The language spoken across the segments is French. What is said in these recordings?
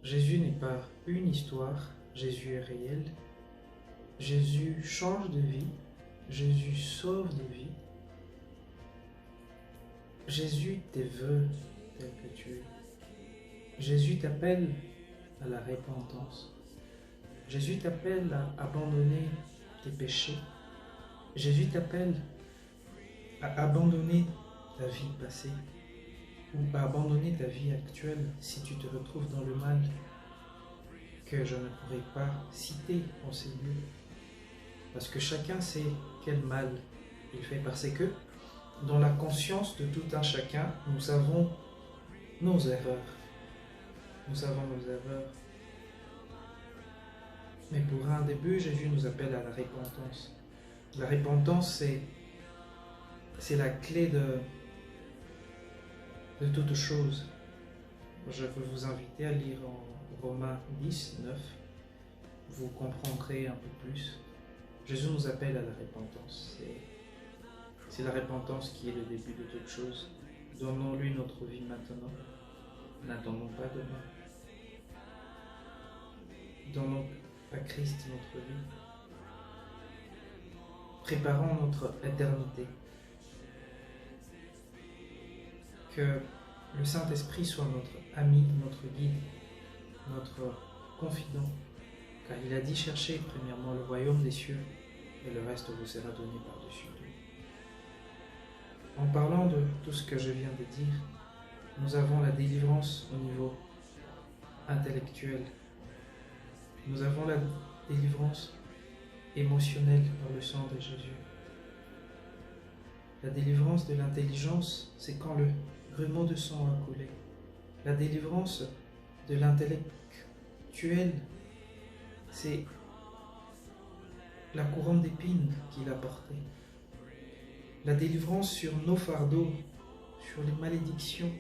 Jésus n'est pas une histoire, Jésus est réel. Jésus change de vie, Jésus sauve de vie. Jésus te veut tel que tu es. Jésus t'appelle à la repentance. Jésus t'appelle à abandonner tes péchés. Jésus t'appelle à abandonner ta vie passée ou à abandonner ta vie actuelle si tu te retrouves dans le mal que je ne pourrais pas citer en ces lieux. Parce que chacun sait quel mal il fait, parce que dans la conscience de tout un chacun, nous avons nos erreurs. Nous avons nos erreurs. Mais pour un début, Jésus nous appelle à la repentance. La repentance, c'est la clé de toute chose. Je veux vous inviter à lire en Romains 10, 9. Vous comprendrez un peu plus. Jésus nous appelle à la repentance. C'est la repentance qui est le début de toute chose. Donnons-lui notre vie maintenant. N'attendons pas demain. Donnons à Christ notre vie. Préparons notre éternité. Que le Saint-Esprit soit notre ami, notre guide, notre confident. Car il a dit: cherchez premièrement le royaume des cieux et le reste vous sera donné par-dessus tout. En parlant de tout ce que je viens de dire, nous avons la délivrance au niveau intellectuel. Nous avons la délivrance émotionnelle par le sang de Jésus. La délivrance de l'intelligence, c'est quand le grumeau de sang a coulé. La délivrance de l'intellectuel, c'est la couronne d'épines qu'il a portée. La délivrance sur nos fardeaux, sur les malédictions,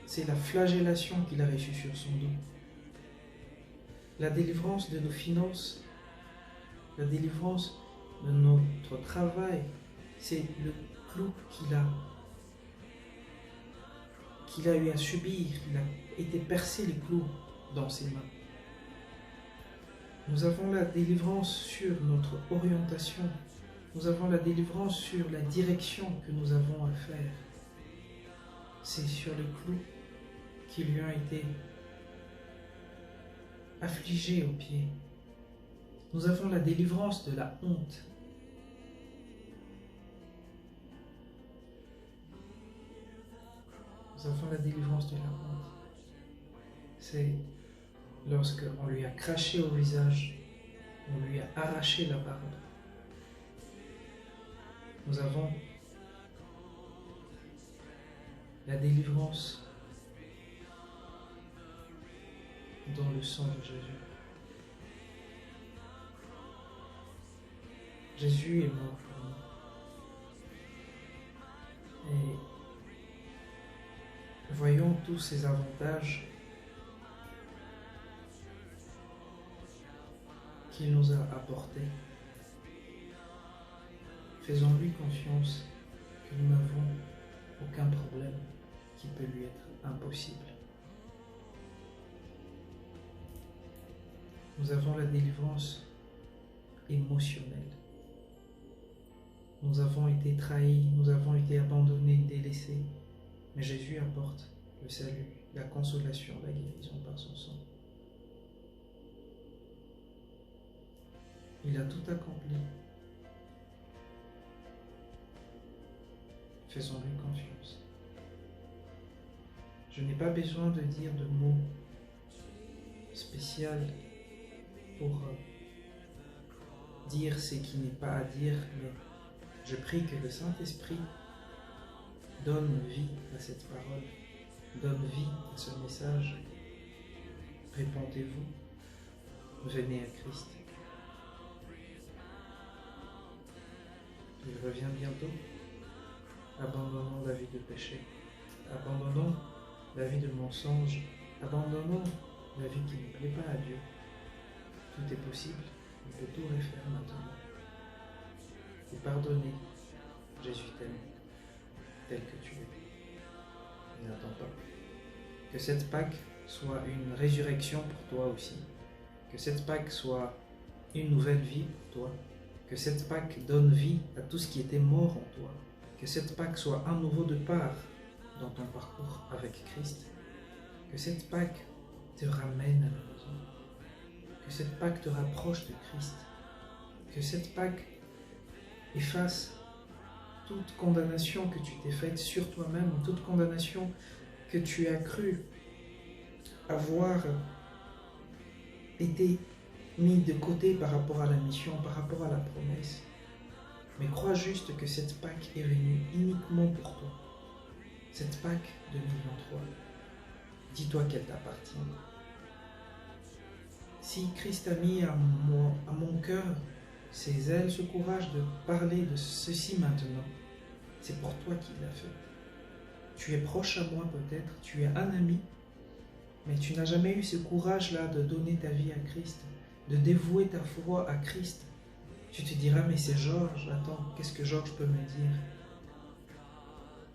c'est la flagellation qu'il a reçue sur son dos. La délivrance de nos finances, la délivrance de notre travail, c'est le clou qu'il a eu à subir. Il a été percé les clous dans ses mains. Nous avons la délivrance sur notre orientation. Nous avons la délivrance sur la direction que nous avons à faire. C'est sur les clous qui lui ont été affligés aux pieds. Nous avons la délivrance de la honte. Nous avons la délivrance de la honte. C'est lorsque on lui a craché au visage, on lui a arraché la barbe. Nous avons la délivrance dans le sang de Jésus. Jésus est mort pour nous. Et voyons tous ces avantages qu'il nous a apportés. Faisons-lui confiance que nous n'avons aucun problème qui peut lui être impossible. Nous avons la délivrance émotionnelle. Nous avons été trahis, nous avons été abandonnés, délaissés, mais Jésus apporte le salut, la consolation, la guérison par son sang. Il a tout accompli. Faisons-lui confiance. Je n'ai pas besoin de dire de mots spéciaux pour dire ce qui n'est pas à dire, mais je prie que le Saint-Esprit donne vie à cette parole, donne vie à ce message. Répondez-vous, venez à Christ. Il revient bientôt. Abandonnons la vie de péché, abandonnons la vie de mensonge, abandonnons la vie qui ne plaît pas à Dieu. Tout est possible, il peut tout refaire maintenant. Et pardonnez, Jésus t'aime tel que tu es. Et n'attends pas. Que cette Pâque soit une résurrection pour toi aussi. Que cette Pâque soit une nouvelle vie pour toi. Que cette Pâque donne vie à tout ce qui était mort en toi. Que cette Pâque soit un nouveau départ dans ton parcours avec Christ. Que cette Pâque te ramène à la maison. Que cette Pâque te rapproche de Christ. Que cette Pâque efface toute condamnation que tu t'es faite sur toi-même, toute condamnation que tu as cru avoir été mis de côté par rapport à la mission, par rapport à la promesse. Mais crois juste que cette Pâque est venue uniquement pour toi. Cette Pâque 2023, dis-toi qu'elle t'appartient. Si Christ a mis à mon cœur ses ailes, ce courage de parler de ceci maintenant, c'est pour toi qu'il l'a fait. Tu es proche à moi peut-être, tu es un ami, mais tu n'as jamais eu ce courage-là de donner ta vie à Christ, de dévouer ta foi à Christ. Tu te diras, mais c'est Georges, attends, qu'est-ce que Georges peut me dire?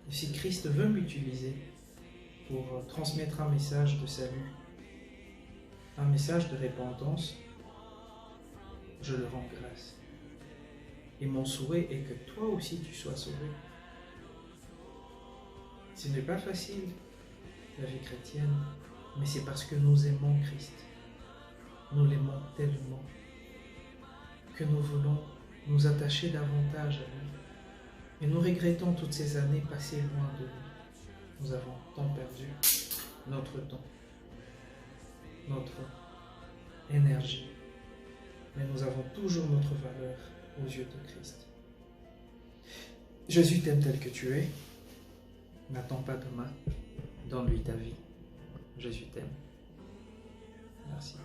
Et si Christ veut m'utiliser pour transmettre un message de salut, un message de repentance, je le rends grâce. Et mon souhait est que toi aussi tu sois sauvé. Ce n'est pas facile, la vie chrétienne, mais c'est parce que nous aimons Christ. Nous l'aimons tellement que nous voulons nous attacher davantage à lui. Et nous regrettons toutes ces années passées loin de lui. Nous avons tant perdu notre temps, notre énergie, mais nous avons toujours notre valeur aux yeux de Christ. Jésus t'aime tel que tu es. N'attends pas demain. Donne-lui ta vie. Jésus t'aime. Merci.